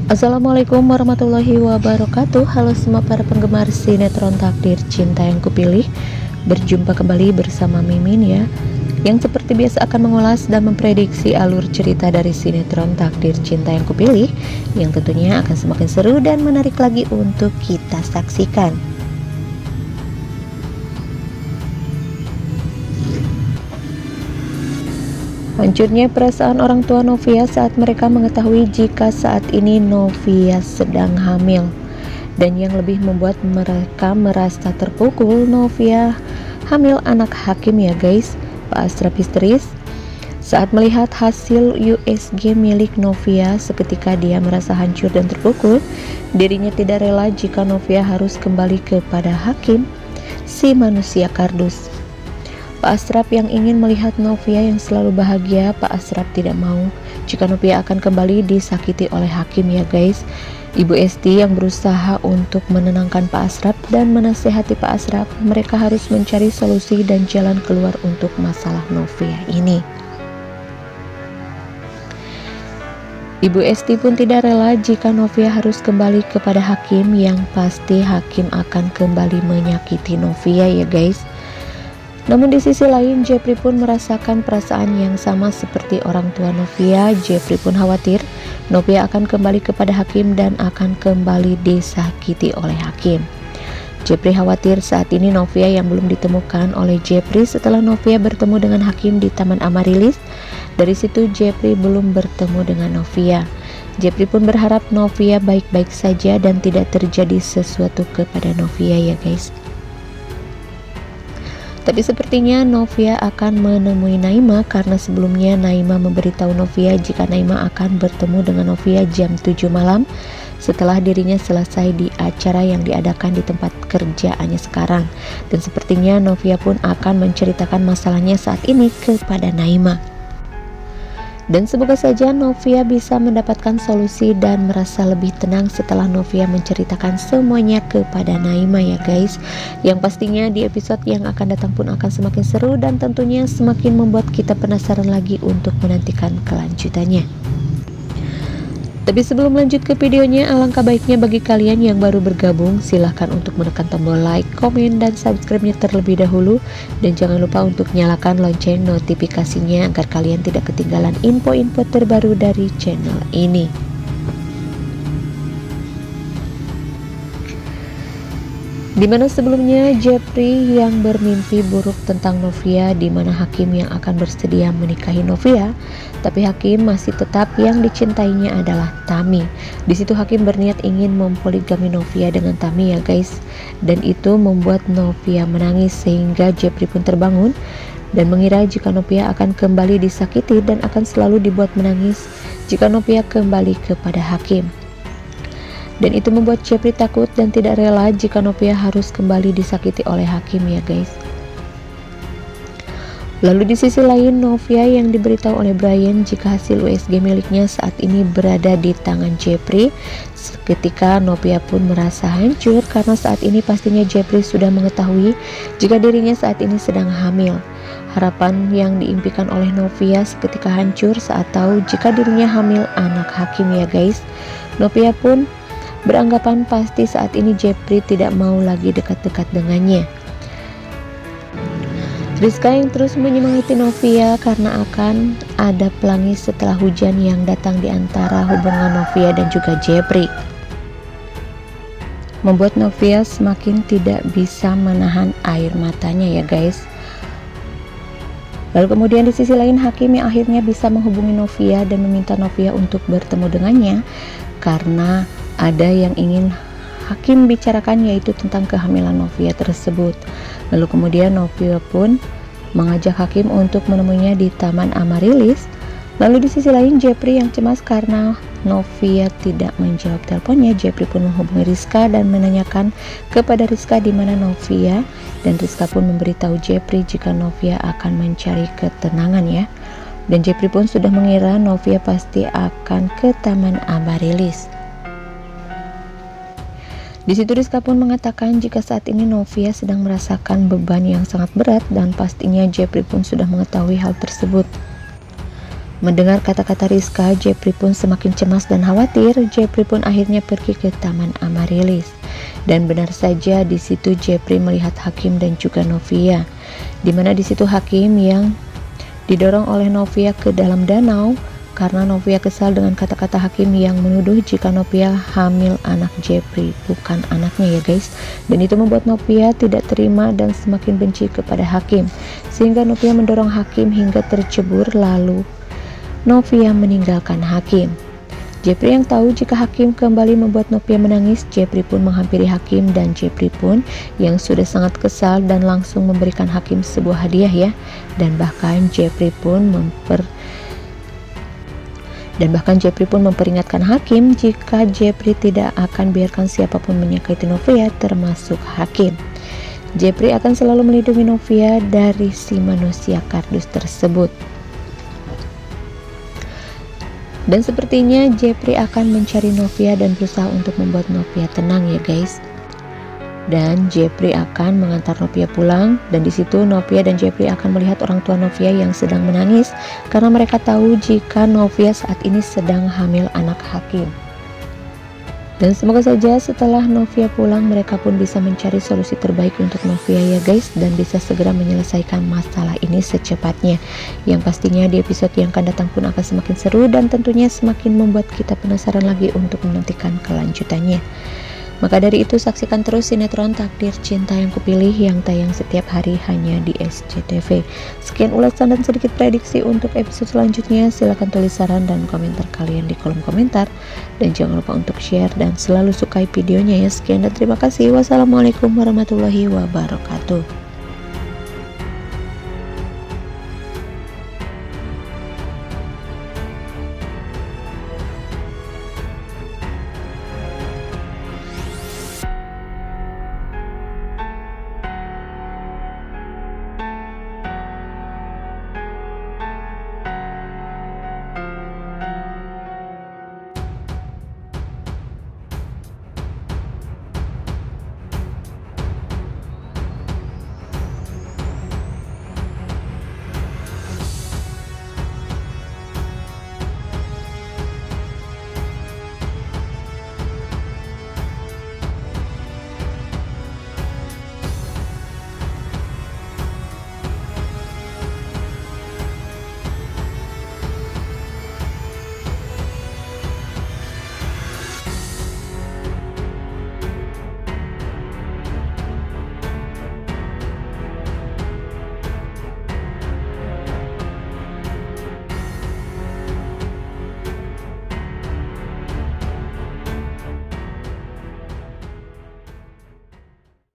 Assalamualaikum warahmatullahi wabarakatuh. Halo semua para penggemar sinetron Takdir Cinta yang Kupilih. Berjumpa kembali bersama Mimin ya, yang seperti biasa akan mengulas dan memprediksi alur cerita dari sinetron Takdir Cinta yang Kupilih, yang tentunya akan semakin seru dan menarik lagi untuk kita saksikan. Hancurnya perasaan orang tua Novia saat mereka mengetahui jika saat ini Novia sedang hamil. Dan yang lebih membuat mereka merasa terpukul, Novia hamil anak Hakim ya guys. Pak Asraf histeris saat melihat hasil USG milik Novia. Seketika dia merasa hancur dan terpukul. Dirinya tidak rela jika Novia harus kembali kepada Hakim, si manusia kardus. Pak Asraf yang ingin melihat Novia yang selalu bahagia. Pak Asraf tidak mau jika Novia akan kembali disakiti oleh Hakim ya guys. Ibu Esti yang berusaha untuk menenangkan Pak Asraf dan menasehati Pak Asraf. Mereka harus mencari solusi dan jalan keluar untuk masalah Novia ini. Ibu Esti pun tidak rela jika Novia harus kembali kepada Hakim, yang pasti Hakim akan kembali menyakiti Novia ya guys. Namun di sisi lain, Jepri pun merasakan perasaan yang sama seperti orang tua Novia. Jepri pun khawatir Novia akan kembali kepada Hakim dan akan kembali disakiti oleh Hakim. Jepri khawatir saat ini Novia yang belum ditemukan oleh Jepri setelah Novia bertemu dengan Hakim di Taman Amarilis. Dari situ Jepri belum bertemu dengan Novia. Jepri pun berharap Novia baik-baik saja dan tidak terjadi sesuatu kepada Novia ya guys. Tapi sepertinya Novia akan menemui Naima, karena sebelumnya Naima memberitahu Novia jika Naima akan bertemu dengan Novia jam 7 malam setelah dirinya selesai di acara yang diadakan di tempat kerjaannya sekarang. Dan sepertinya Novia pun akan menceritakan masalahnya saat ini kepada Naima. Dan semoga saja Novia bisa mendapatkan solusi dan merasa lebih tenang setelah Novia menceritakan semuanya kepada Naima ya guys. Yang pastinya di episode yang akan datang pun akan semakin seru dan tentunya semakin membuat kita penasaran lagi untuk menantikan kelanjutannya. Tapi sebelum lanjut ke videonya, alangkah baiknya bagi kalian yang baru bergabung, silahkan untuk menekan tombol like, komen, dan subscribe-nya terlebih dahulu. Dan jangan lupa untuk nyalakan lonceng notifikasinya agar kalian tidak ketinggalan info-info terbaru dari channel ini. Dimana sebelumnya Jepri yang bermimpi buruk tentang Novia, dimana Hakim yang akan bersedia menikahi Novia, tapi Hakim masih tetap yang dicintainya adalah Tami. Di situ Hakim berniat ingin mempoligami Novia dengan Tami ya guys, dan itu membuat Novia menangis sehingga Jepri pun terbangun dan mengira jika Novia akan kembali disakiti dan akan selalu dibuat menangis jika Novia kembali kepada Hakim. Dan itu membuat Jepri takut dan tidak rela jika Novia harus kembali disakiti oleh Hakim ya guys. Lalu di sisi lain, Novia yang diberitahu oleh Brian jika hasil USG miliknya saat ini berada di tangan Jepri. Ketika Novia pun merasa hancur karena saat ini pastinya Jepri sudah mengetahui jika dirinya saat ini sedang hamil. Harapan yang diimpikan oleh Novia seketika hancur saat tahu jika dirinya hamil anak Hakim ya guys. Novia pun beranggapan pasti saat ini Jepri tidak mau lagi dekat-dekat dengannya. Rizka yang terus menyemangati Novia karena akan ada pelangi setelah hujan yang datang di antara hubungan Novia dan juga Jepri, membuat Novia semakin tidak bisa menahan air matanya ya guys. Lalu kemudian di sisi lain, Hakim yang akhirnya bisa menghubungi Novia dan meminta Novia untuk bertemu dengannya karena ada yang ingin Hakim bicarakan, yaitu tentang kehamilan Novia tersebut. Lalu kemudian Novia pun mengajak Hakim untuk menemuinya di Taman Amarilis. Lalu di sisi lain, Jepri yang cemas karena Novia tidak menjawab teleponnya. Jepri pun menghubungi Rizka dan menanyakan kepada Rizka di mana Novia, dan Rizka pun memberitahu Jepri jika Novia akan mencari ketenangan ya. Dan Jepri pun sudah mengira Novia pasti akan ke Taman Amarilis. Di situ Rizka pun mengatakan jika saat ini Novia sedang merasakan beban yang sangat berat dan pastinya Jepri pun sudah mengetahui hal tersebut. Mendengar kata-kata Rizka, Jepri pun semakin cemas dan khawatir. Jepri pun akhirnya pergi ke Taman Amarilis. Dan benar saja di situ Jepri melihat Hakim dan juga Novia. Dimana di situ Hakim yang didorong oleh Novia ke dalam danau karena Novia kesal dengan kata-kata Hakim yang menuduh jika Novia hamil anak Jepri, bukan anaknya ya guys. Dan itu membuat Novia tidak terima dan semakin benci kepada Hakim, sehingga Novia mendorong Hakim hingga tercebur, lalu Novia meninggalkan Hakim. Jepri yang tahu jika Hakim kembali membuat Novia menangis, Jepri pun menghampiri Hakim dan Jepri pun yang sudah sangat kesal dan langsung memberikan Hakim sebuah hadiah ya. Dan bahkan Jepri pun memperingatkan Hakim jika Jepri tidak akan biarkan siapapun menyakiti Novia, termasuk Hakim. Jepri akan selalu melindungi Novia dari si manusia kardus tersebut. Dan sepertinya Jepri akan mencari Novia dan berusaha untuk membuat Novia tenang ya guys. Dan Jepri akan mengantar Novia pulang, dan di situ Novia dan Jepri akan melihat orang tua Novia yang sedang menangis karena mereka tahu jika Novia saat ini sedang hamil anak Hakim. Dan semoga saja setelah Novia pulang mereka pun bisa mencari solusi terbaik untuk Novia ya guys, dan bisa segera menyelesaikan masalah ini secepatnya. Yang pastinya di episode yang akan datang pun akan semakin seru dan tentunya semakin membuat kita penasaran lagi untuk menantikan kelanjutannya. Maka dari itu saksikan terus sinetron Takdir Cinta Yang Kupilih yang tayang setiap hari hanya di SCTV. Sekian ulasan dan sedikit prediksi untuk episode selanjutnya. Silahkan tulis saran dan komentar kalian di kolom komentar. Dan jangan lupa untuk share dan selalu sukai videonya ya. Sekian dan terima kasih. Wassalamualaikum warahmatullahi wabarakatuh.